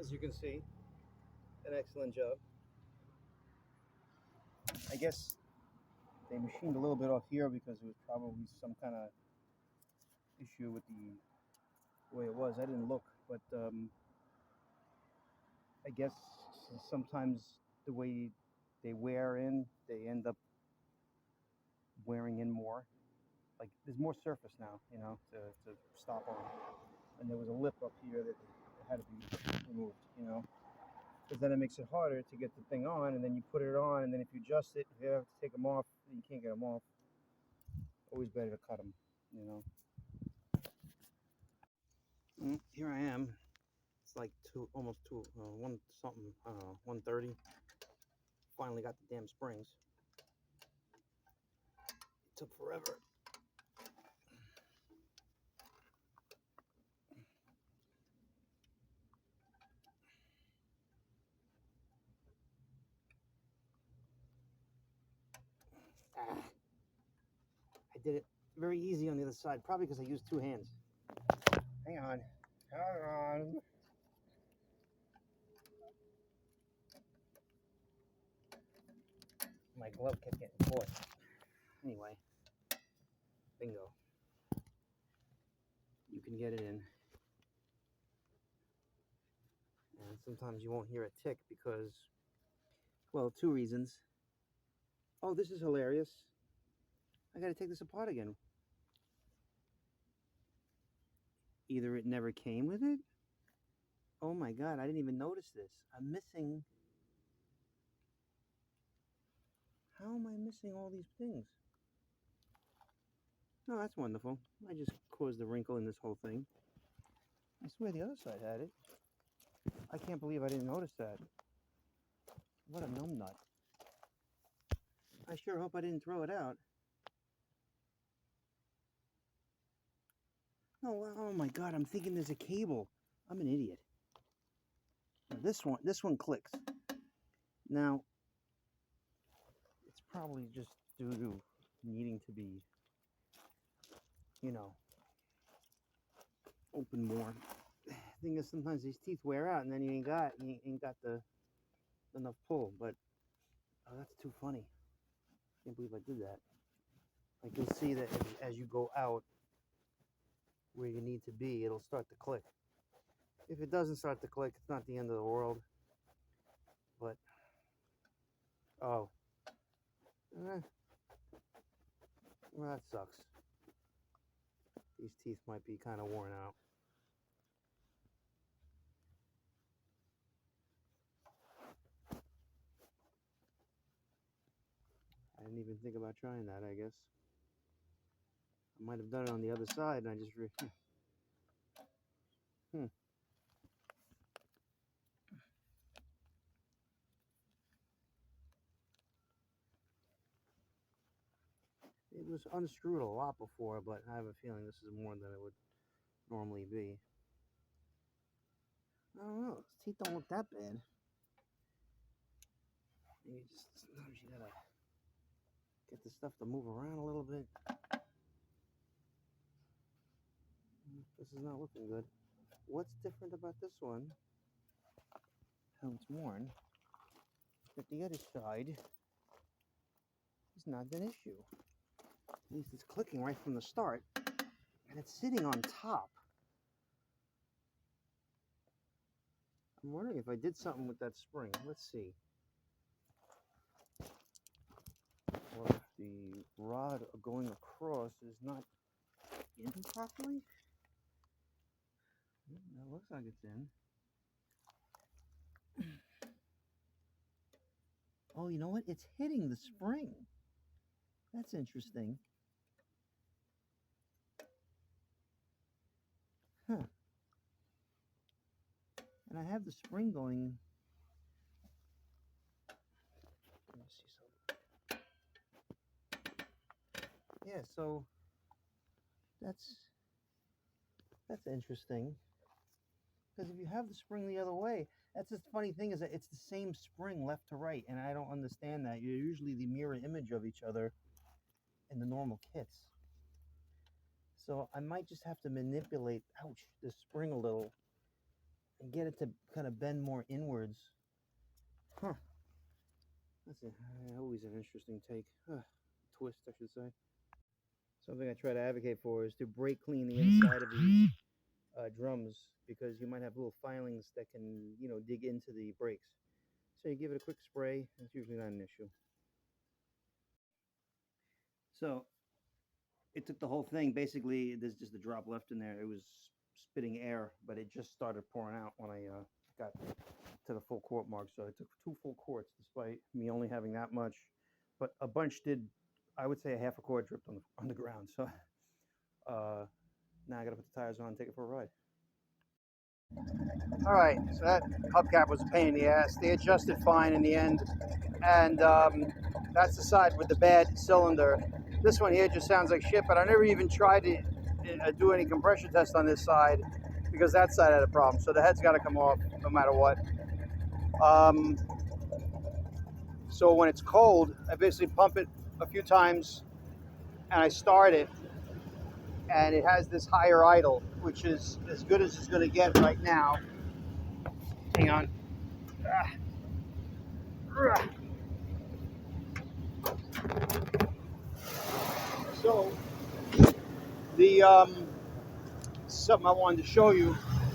as you can see, an excellent job. I guess they machined a little bit off here because it was probably some kind of issue with the way it was. I didn't look, but I guess sometimes the way they wear in, they end up wearing in more. Like there's more surface now, you know, to stop on. And there was a lip up here that had to be removed, you know, because then it makes it harder to get the thing on, and then you put it on, and then if you adjust it, if you have to take them off, you can't get them off. Always better to cut them, you know. Here I am. It's like almost one something, I don't know, 1:30. Finally got the damn springs. It took forever. I did it very easy on the other side, probably because I used two hands. Hang on. Hang on. My glove kept getting caught. Anyway, bingo. You can get it in. And sometimes you won't hear a tick because, well, two reasons. Oh, this is hilarious. I gotta take this apart again. Either it never came with it. Oh my God, I didn't even notice this. I'm missing. How am I missing all these things? No, that's wonderful. I just caused a wrinkle in this whole thing. I swear the other side had it. I can't believe I didn't notice that. What a numbnut. I sure hope I didn't throw it out. No, oh my God, I'm thinking there's a cable. I'm an idiot. Now this one clicks. Now, it's probably just due to needing to be, you know, open more. The thing is, sometimes these teeth wear out, and then you ain't got the enough pull. But oh, that's too funny. Can't believe I did that. Like you'll see that as you go out where you need to be, it'll start to click. If it doesn't start to click, it's not the end of the world. But oh, well, that sucks. These teeth might be kind of worn out. I didn't even think about trying that, I guess. I might have done it on the other side, and I just It was unscrewed a lot before, but I have a feeling this is more than it would normally be. I don't know. His teeth don't look that bad. Maybe just sometimes you gotta get the stuff to move around a little bit. This is not looking good. What's different about this one? How it's worn. But the other side is not an issue. At least it's clicking right from the start, and it's sitting on top. I'm wondering if I did something with that spring. Let's see. Or if the rod going across is not in properly. That looks like it's in. Oh, you know what? It's hitting the spring. That's interesting. Huh. And I have the spring going. Let me see something. Yeah, so that's interesting. Because if you have the spring the other way, that's the funny thing is that it's the same spring left to right, and I don't understand that. You're usually the mirror image of each other in the normal kits. So I might just have to manipulate, ouch, the spring a little and get it to kind of bend more inwards. Huh. That's always an interesting take. Twist, I should say. Something I try to advocate for is to brake clean the inside of these drums, because you might have little filings that can, dig into the brakes. So you give it a quick spray, and it's usually not an issue. So it took the whole thing. Basically, there's just a drop left in there. It was spitting air, but it just started pouring out when I got to the full quart mark. So it took 2 full quarts, despite me only having that much. But a bunch did, I would say a half a quart dripped on the ground. So now I got to put the tires on and take it for a ride. All right, so that hubcap was a pain in the ass. They adjusted fine in the end, and that's the side with the bad cylinder. This one here just sounds like shit, but I never even tried to do any compression test on this side, because that side had a problem. So the head's got to come off no matter what. So when it's cold, I basically pump it a few times, and I start it, and it has this higher idle, which is as good as it's going to get right now. Hang on. So the something I wanted to show you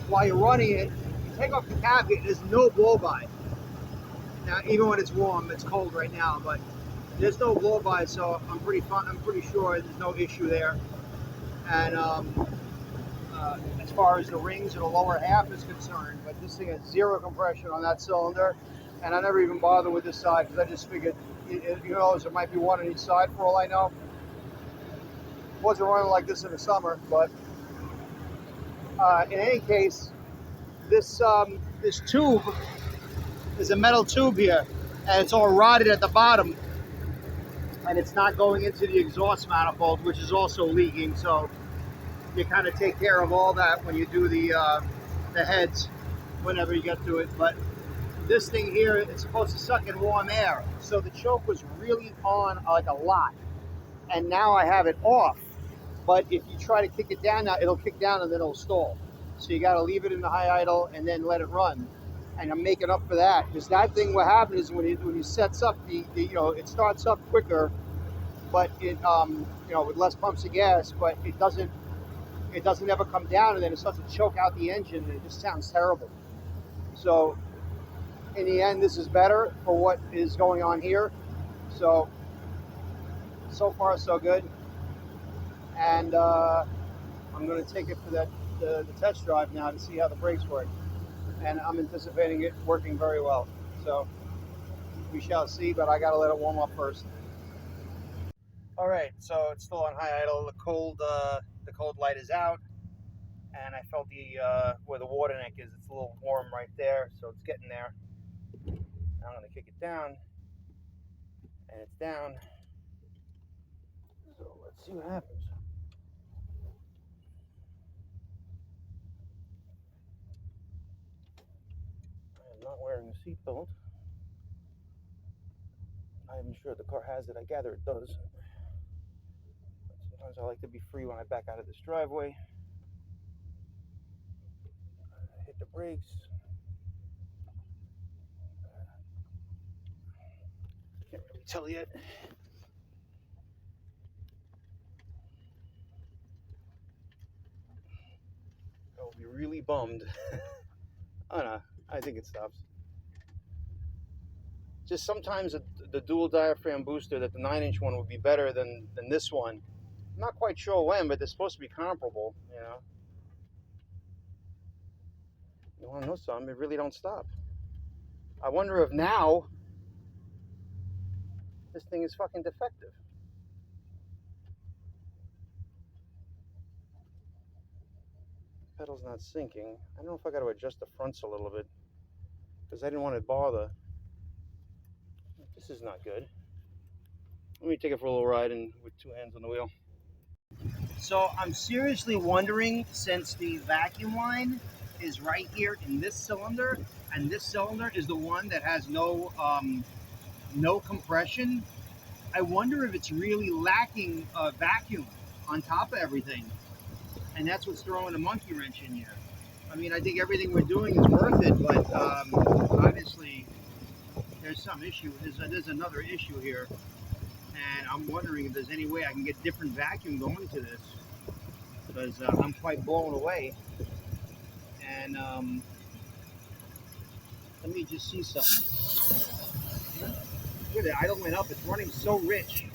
while you're running it. You take off the cabinet, there's no blow by. Now, even when it's warm, it's cold right now, but there's no blow by, so I'm pretty sure there's no issue there. And as far as the rings in the lower half is concerned, but this thing has zero compression on that cylinder, and I never even bothered with this side because I just figured, there might be one on each side for all I know. Wasn't running like this in the summer, but in any case, this tube is a metal tube here, and it's all rotted at the bottom, and it's not going into the exhaust manifold, which is also leaking. So you kind of take care of all that when you do the heads, whenever you get to it. But this thing here, it's supposed to suck in warm air, so the choke was really on like a lot, and now I have it off. But if you try to kick it down now, it'll kick down and then it'll stall. So you got to leave it in the high idle and then let it run. And I'm making up for that, because that thing, what happens is when it sets up, it starts up quicker, but it with less pumps of gas, but it doesn't ever come down, and then it starts to choke out the engine, and it just sounds terrible. So in the end, this is better for what is going on here. So far so good. And I'm going to take it for the test drive now to see how the brakes work, and I'm anticipating it working very well. So we shall see, but I got to let it warm up first. All right, so it's still on high idle. The cold light is out, and I felt where the water neck is. It's a little warm right there, so it's getting there. Now I'm going to kick it down, and it's down. So let's see what happens. I am not wearing a seatbelt. I'm not even sure the car has it. I gather it does. Sometimes I like to be free when I back out of this driveway. I hit the brakes. Can't really tell yet. I'll be really bummed. Oh no, I think it stops. Just sometimes the dual diaphragm booster, that the 9-inch one would be better than this one. I'm not quite sure when, but they're supposed to be comparable, You want to know something? It really don't stop. I wonder if now this thing is fucking defective. Pedal's not syncing. I don't know if I got to adjust the fronts a little bit, because I didn't want to bother. This is not good. Let me take it for a little ride and with 2 hands on the wheel. So I'm seriously wondering, since the vacuum line is right here in this cylinder, and this cylinder is the one that has no compression, I wonder if it's really lacking vacuum on top of everything, and that's what's throwing a monkey wrench in here. I mean, I think everything we're doing is worth it, but obviously there's some issue. There's another issue here, and I'm wondering if there's any way I can get different vacuum going to this, because I'm quite blown away. And let me just see something. Look at it, idle went up. It's running so rich.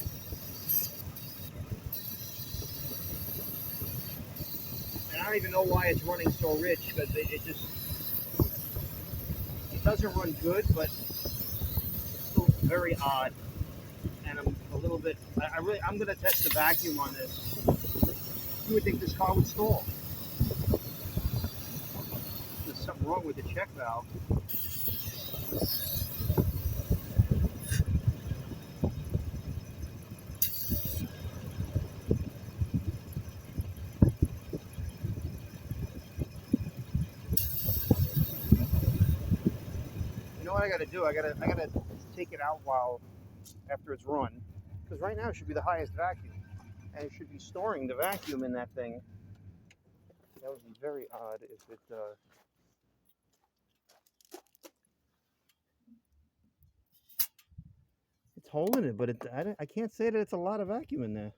And I don't even know why it's running so rich, because it just, it doesn't run good, but it's still very odd. And I'm a little bit, I'm going to test the vacuum on this. You would think this car would stall. There's something wrong with the check valve. You know what I got to do? I got to take it out while after it's run, because right now it should be the highest vacuum, and it should be storing the vacuum in that thing. That would be very odd if it. It's holding it, but I can't say that it's a lot of vacuum in there.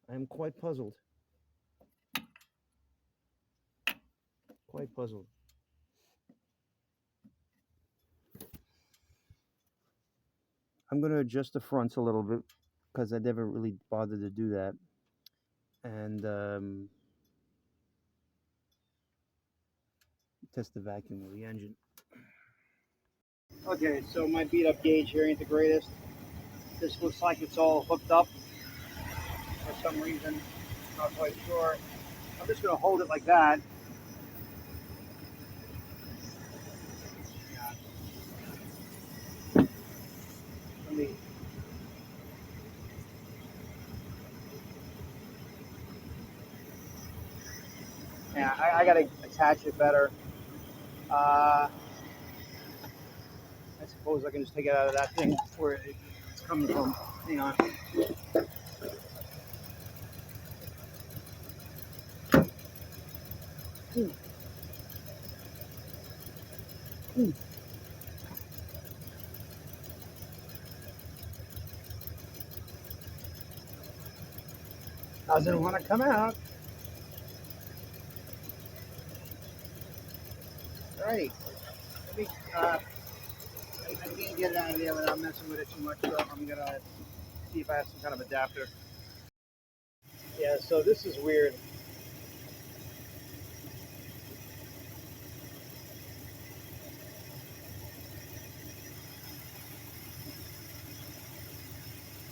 I'm quite puzzled. Quite puzzled. I'm going to adjust the fronts a little bit, because I never really bothered to do that. And test the vacuum of the engine. Okay, so my beat up gauge here ain't the greatest. This looks like it's all hooked up for some reason. Not quite sure. I'm just going to hold it like that. Let me. Yeah, I got to attach it better. I suppose I can just take it out of that thing where it's coming from. Hang on. Doesn't want to come out. Alrighty. Let me, I can't get it out of there without messing with it too much, so I'm going to see if I have some kind of adapter. Yeah, so this is weird.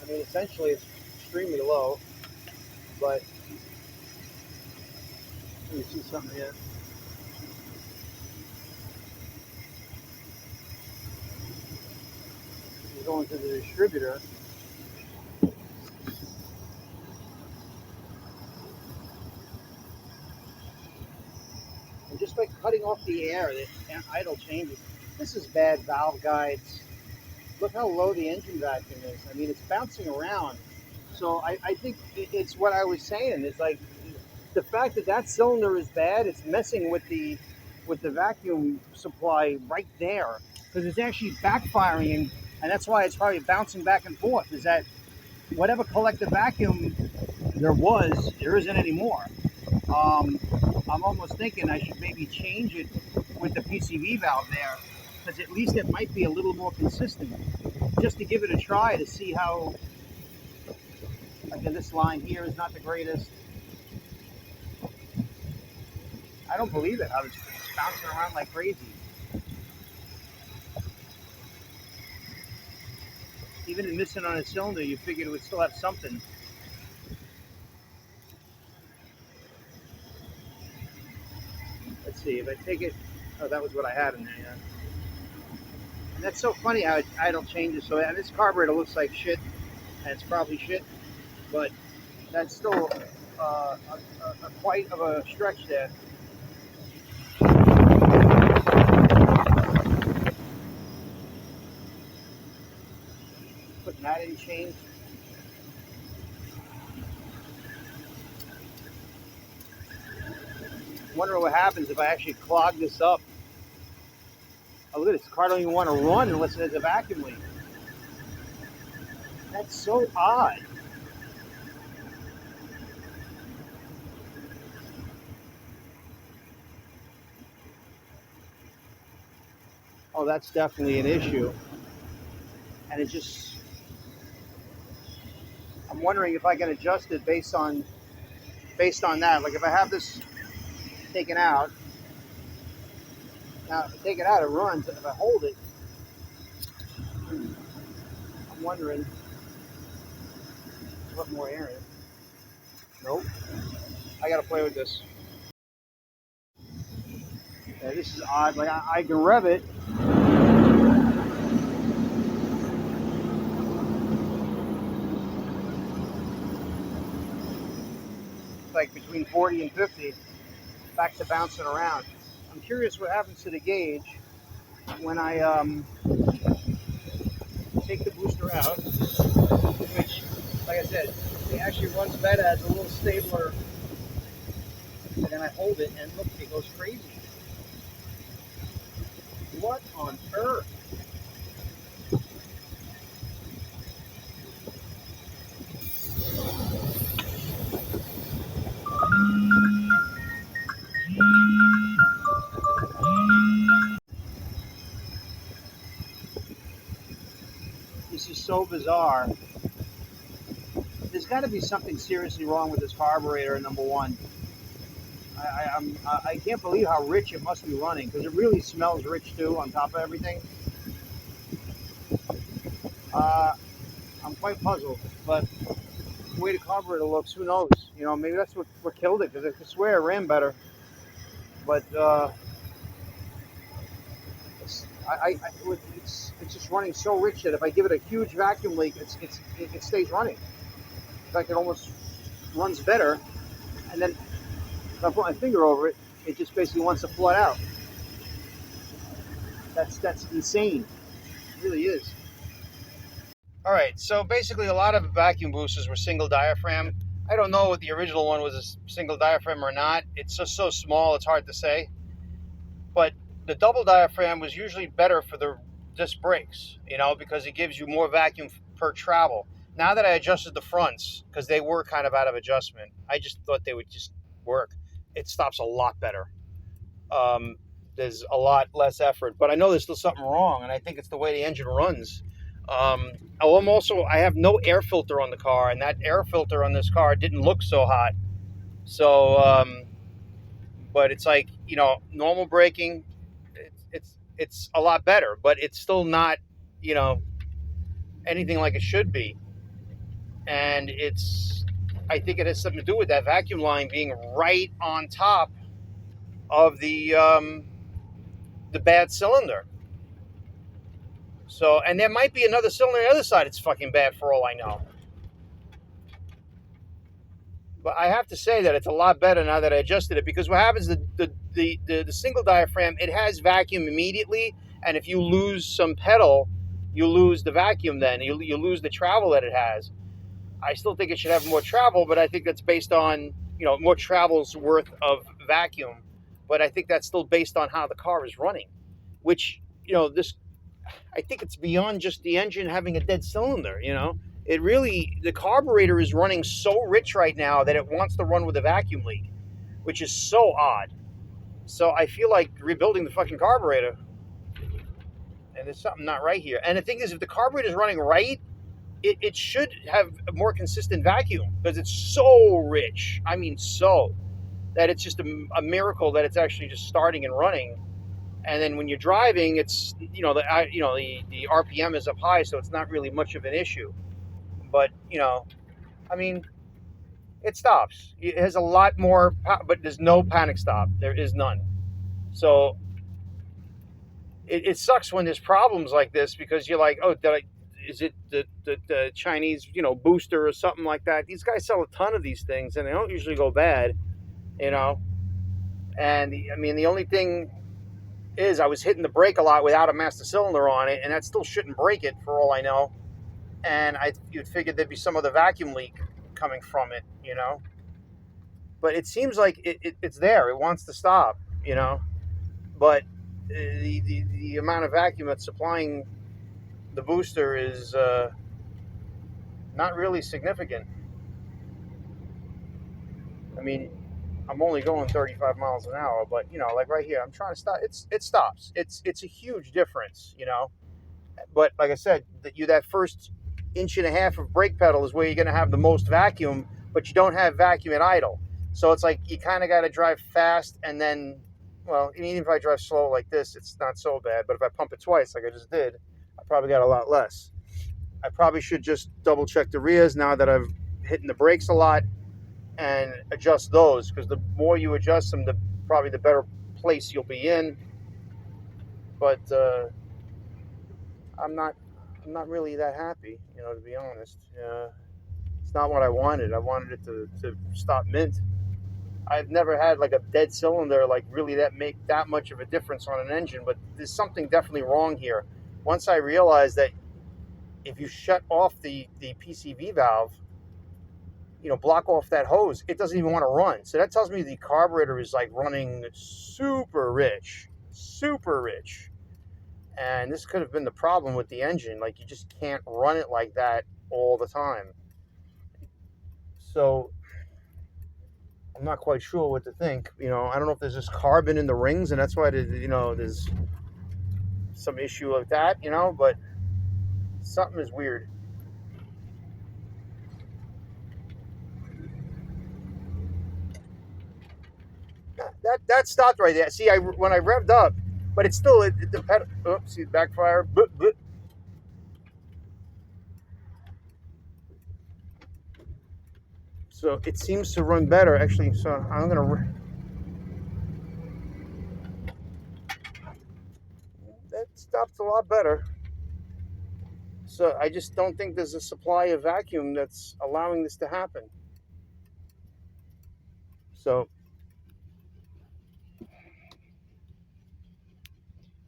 I mean, essentially it's extremely low, but let me see something here. You're going to the distributor. And just by cutting off the air, the idle changes. This is bad valve guides. Look how low the engine vacuum is. I mean, it's bouncing around. So I think it's what I was saying. It's like the fact that that cylinder is bad, it's messing with the vacuum supply right there, because it's actually backfiring, and that's why it's probably bouncing back and forth. Is that whatever collective vacuum there isn't anymore. I'm almost thinking I should maybe change it with the PCV valve there, because at least it might be a little more consistent, just to give it a try to see how. Again, this line here is not the greatest. I don't believe it. I was bouncing around like crazy. Even in missing on a cylinder, you figured it would still have something. Let's see, if I take it, oh, that was what I had in there, yeah. And that's so funny how idle changes. So, and this carburetor looks like shit, and it's probably shit, but that's still quite of a stretch there. Putting that didn't change. I'm wondering what happens if I actually clog this up. Oh, look at this car don't even want to run unless there's a vacuum leak. That's so odd. Oh, that's definitely an issue. And it's just, I'm wondering if I can adjust it based on that. Like if I have this taken out, now take it out, it runs. And if I hold it, I'm wondering what more air in it. Nope. I gotta play with this. Yeah, this is odd. Like I can rev it. Like between 40 and 50, back to bouncing around. I'm curious what happens to the gauge when I take the booster out, which, like I said, it actually runs better as a little stabler, and then I hold it, and look, it goes crazy. What on earth? This is so bizarre. There's got to be something seriously wrong with this carburetor, number one. I can't believe how rich it must be running, because it really smells rich too on top of everything. I'm quite puzzled, but the way the carburetor looks, who knows? You know, maybe that's what killed it, because I swear it ran better. But it's just running so rich that if I give it a huge vacuum leak, it stays running. In fact, it almost runs better. And then if I put my finger over it, it just basically wants to flood out. That's insane. It really is. All right, so basically a lot of vacuum boosters were single diaphragm. I don't know if the original one was a single diaphragm or not. It's just so small, it's hard to say. But the double diaphragm was usually better for the disc brakes, you know, because it gives you more vacuum per travel. Now that I adjusted the fronts, because they were kind of out of adjustment, I just thought they would just work. It stops a lot better. There's a lot less effort, but I know there's still something wrong, and I think it's the way the engine runs. I have no air filter on the car, and that air filter on this car didn't look so hot. So, but it's like, you know, normal braking, it's a lot better, but it's still not, you know, anything like it should be. And I think it has something to do with that vacuum line being right on top of the bad cylinder. So, and there might be another cylinder on the other side. It's fucking bad for all I know. But I have to say that it's a lot better now that I adjusted it, because what happens, the single diaphragm, it has vacuum immediately, and if you lose some pedal, you lose the vacuum. Then you lose the travel that it has. I still think it should have more travel, but I think that's based on, you know, more travel's worth of vacuum. But I think that's still based on how the car is running, which, you know, I think it's beyond just the engine having a dead cylinder, you know. The carburetor is running so rich right now that it wants to run with a vacuum leak, which is so odd. So I feel like rebuilding the fucking carburetor, and there's something not right here. And the thing is, if the carburetor is running right, it should have a more consistent vacuum, because it's so rich. I mean, so that it's just a miracle that it's actually just starting and running. And then when you're driving, it's, you know, the RPM is up high, so it's not really much of an issue. But, you know, I mean, it stops. It has a lot more, but there's no panic stop. There is none. So it sucks when there's problems like this, because you're like, oh, is it the Chinese, you know, booster or something like that? These guys sell a ton of these things, and they don't usually go bad, you know. And I mean, the only thing is I was hitting the brake a lot without a master cylinder on it, and that still shouldn't break it for all I know. and you'd figure there'd be some other vacuum leak coming from it, you know. But it seems like it's there. It wants to stop, you know. But the amount of vacuum that's supplying the booster is not really significant. I mean, I'm only going 35 miles an hour, but you know, like right here, I'm trying to stop. It stops. It's a huge difference, you know. But like I said, that first inch and a half of brake pedal is where you're going to have the most vacuum, but you don't have vacuum at idle. So it's like you kind of got to drive fast, and then, well, even if I drive slow like this, it's not so bad. But if I pump it twice, like I just did, I probably got a lot less. I probably should just double check the rears now that I've hitting the brakes a lot and adjust those, because the more you adjust them, probably the better place you'll be in. But I'm not really that happy, you know, to be honest. It's not what I wanted. I wanted it to stop mint. I've never had like a dead cylinder like really that make that much of a difference on an engine, but there's something definitely wrong here. Once I realized that if you shut off the PCV valve, you know, block off that hose, it doesn't even want to run. So that tells me the carburetor is like running super rich, super rich. And this could have been the problem with the engine. Like, you just can't run it like that all the time. So I'm not quite sure what to think. You know, I don't know if there's just carbon in the rings, and that's why there's some issue like that. You know, but something is weird. That stopped right there. See, when I revved up, but it's still the pedal. Oops, see, backfire. So it seems to run better, actually. So I'm gonna. That stops a lot better. So I just don't think there's a supply of vacuum that's allowing this to happen. So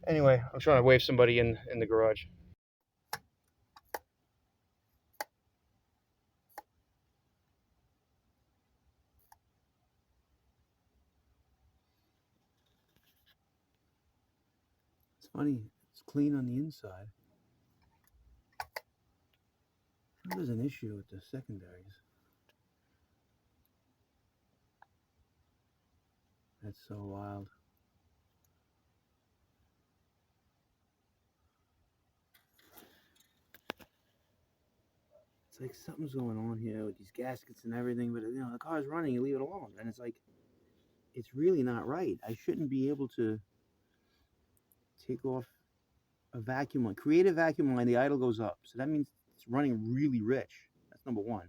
anyway, I'm trying to wave somebody in the garage. It's funny. It's clean on the inside. There's an issue with the secondaries. That's so wild. It's like something's going on here with these gaskets and everything, but you know, the car's running, you leave it alone. And it's like, it's really not right. I shouldn't be able to take off a vacuum line, create a vacuum line, the idle goes up. So that means it's running really rich. That's number one.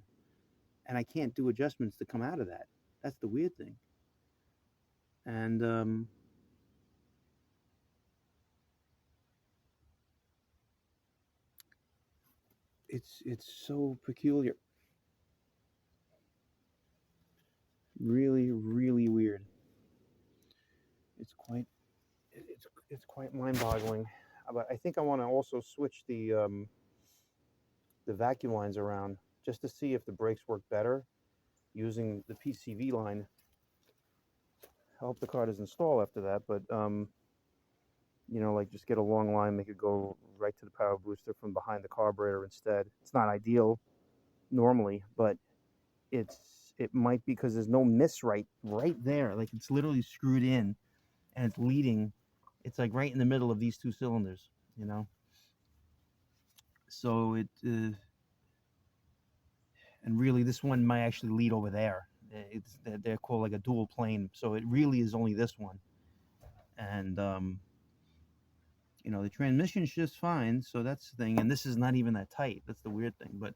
And I can't do adjustments to come out of that. That's the weird thing. And it's so peculiar. Really, really weird. It's quite mind-boggling. But I think I want to also switch the vacuum lines around just to see if the brakes work better using the PCV line. I hope the car doesn't stall after that, but you know, like just get a long line, make it go right to the power booster from behind the carburetor instead. It's not ideal normally, but it might be because there's no miss right there. Like it's literally screwed in and it's leading. It's like right in the middle of these two cylinders, you know. So and really this one might actually lead over there. They're called like a dual plane, so it really is only this one. And you know, the transmission's just fine, so that's the thing. And this is not even that tight. That's the weird thing. But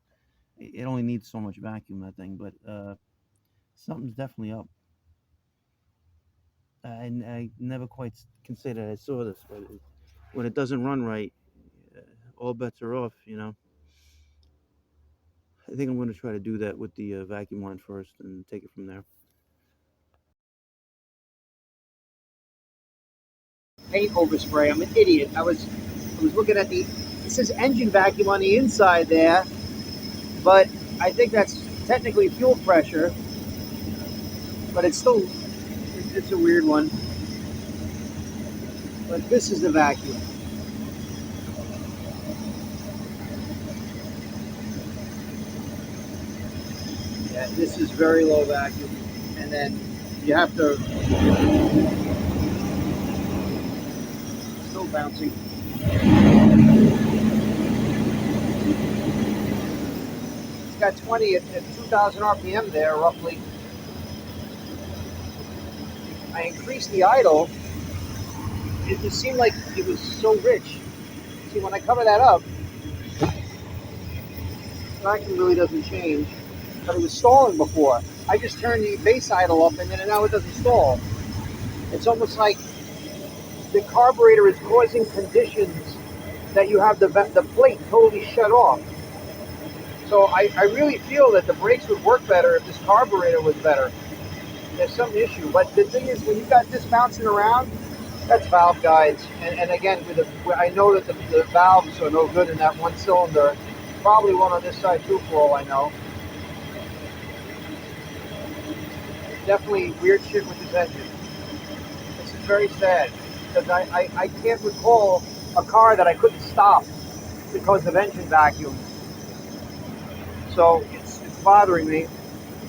it only needs so much vacuum, that thing. But something's definitely up. I never quite can say that I saw this, but when it doesn't run right, all bets are off, you know. I think I'm going to try to do that with the vacuum line first and take it from there. Paint overspray. I'm an idiot. I was looking at it says engine vacuum on the inside there, but I think that's technically fuel pressure, but it's still, it's a weird one. But this is the vacuum. Yeah, this is very low vacuum. And then you have to, still bouncing. It's got 20 at 2,000 RPM there, roughly. I increased the idle. It just seemed like it was so rich. See, when I cover that up, the vacuum really doesn't change. But it was stalling before. I just turned the base idle up, and then now it doesn't stall. It's almost like the carburetor is causing conditions that you have the plate totally shut off. So I really feel that the brakes would work better if this carburetor was better. There's some issue, but the thing is, when you got this bouncing around, that's valve guides. And again, I know that the valves are no good in that one cylinder. Probably one on this side too, for all I know. Definitely weird shit with this engine. This is very sad because I can't recall a car that I couldn't stop because of engine vacuum. So it's bothering me,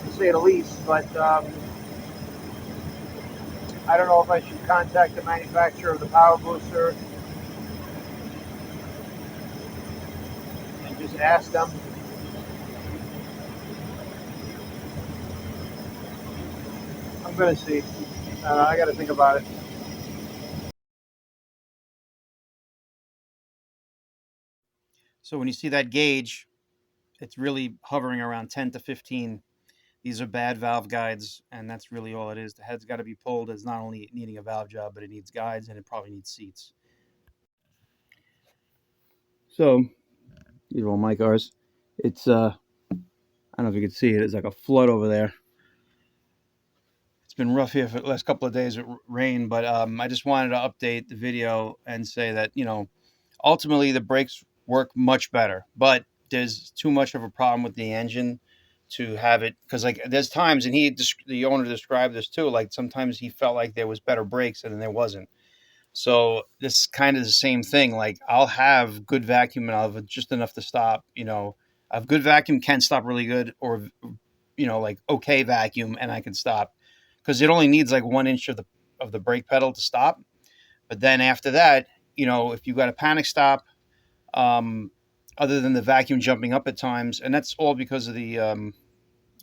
to say the least. But I don't know if I should contact the manufacturer of the power booster and just ask them. I'm gonna see. I got to think about it. So when you see that gauge, it's really hovering around 10 to 15. These are bad valve guides, and that's really all it is. The head's got to be pulled. It's not only needing a valve job, but it needs guides and it probably needs seats. So these are all my cars. It's I don't know if you can see it. It's like a flood over there. It's been rough here for the last couple of days with rain, but I just wanted to update the video and say that ultimately the brakes work much better, but there's too much of a problem with the engine to have it because like there's times and the owner described this too, like sometimes he felt like there was better brakes and there wasn't. So this kind of the same thing. Like I'll have good vacuum and I'll have just enough to stop. I have good vacuum, can stop really good, or like okay vacuum, and I can stop because it only needs like 1 inch of the brake pedal to stop. But then after that, if you got a panic stop, um, other than the vacuum jumping up at times, and that's all because of the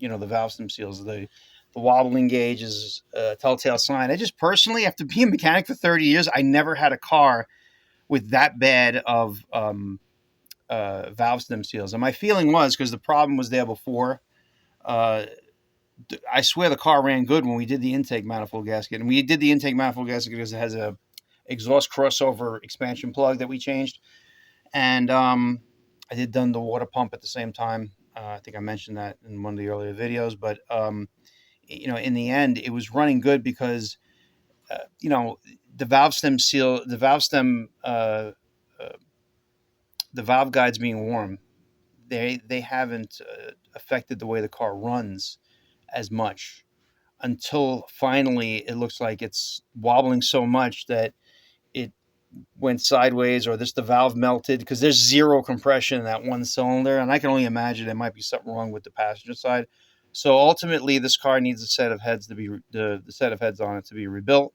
valve stem seals. The wobbling gauge is a telltale sign. I just personally, after being a mechanic for 30 years, I never had a car with that bad of valve stem seals. And my feeling was because the problem was there before. Uh, I swear the car ran good when we did the intake manifold gasket, and we did the intake manifold gasket because it has a exhaust crossover expansion plug that we changed, and I did done the water pump at the same time. I think I mentioned that in one of the earlier videos, but in the end, it was running good because uh, you know the valve stem seal, uh, the valve guides being warm, they haven't affected the way the car runs as much until finally it looks like it's wobbling so much that it went sideways or this the valve melted because there's zero compression in that one cylinder, and I can only imagine there might be something wrong with the passenger side. So ultimately, this car needs a set of heads to be the set of heads on it to be rebuilt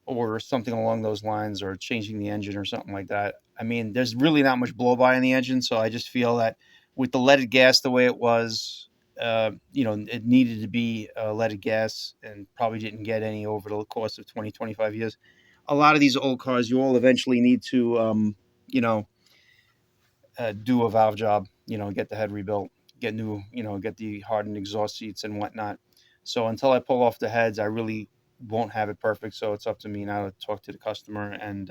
or something along those lines, or changing the engine or something like that. I mean, there's really not much blow by in the engine, so I just feel that with the leaded gas the way it was, it needed to be leaded gas and probably didn't get any over the course of 20, 25 years. A lot of these old cars, you all eventually need to, do a valve job, get the head rebuilt, get the hardened exhaust seats and whatnot. So until I pull off the heads, I really won't have it perfect. So it's up to me now to talk to the customer and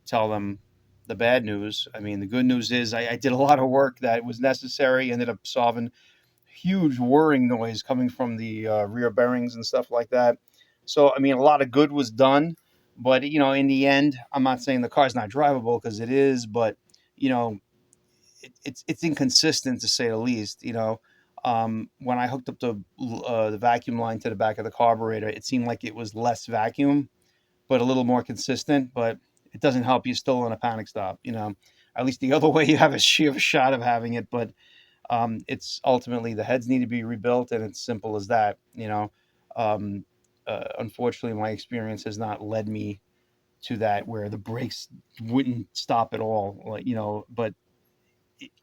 tell them the bad news. I mean, the good news is I did a lot of work that was necessary, ended up solving huge whirring noise coming from the rear bearings and stuff like that. So, I mean, a lot of good was done. But, in the end, I'm not saying the car's not drivable because it is, but, you know, it's inconsistent to say the least. When I hooked up the vacuum line to the back of the carburetor, it seemed like it was less vacuum, but a little more consistent. But it doesn't help you still on a panic stop. At least the other way you have a sheer shot of having it, but it's ultimately the heads need to be rebuilt, and it's simple as that. Unfortunately, my experience has not led me to that where the brakes wouldn't stop at all. But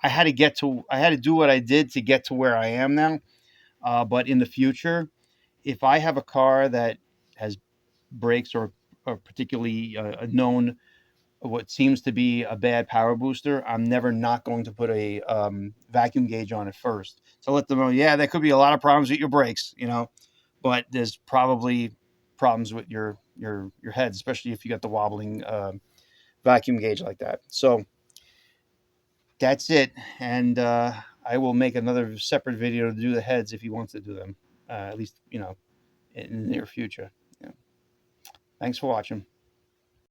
I had to do what I did to get to where I am now. But in the future, if I have a car that has brakes or particularly a known what seems to be a bad power booster, I'm never not going to put a vacuum gauge on it first to let them know, yeah, there could be a lot of problems with your brakes, but there's probably problems with your head, especially if you got the wobbling vacuum gauge like that. So that's it, and I will make another separate video to do the heads if he wants to do them, at least in the near future. Yeah. Thanks for watching.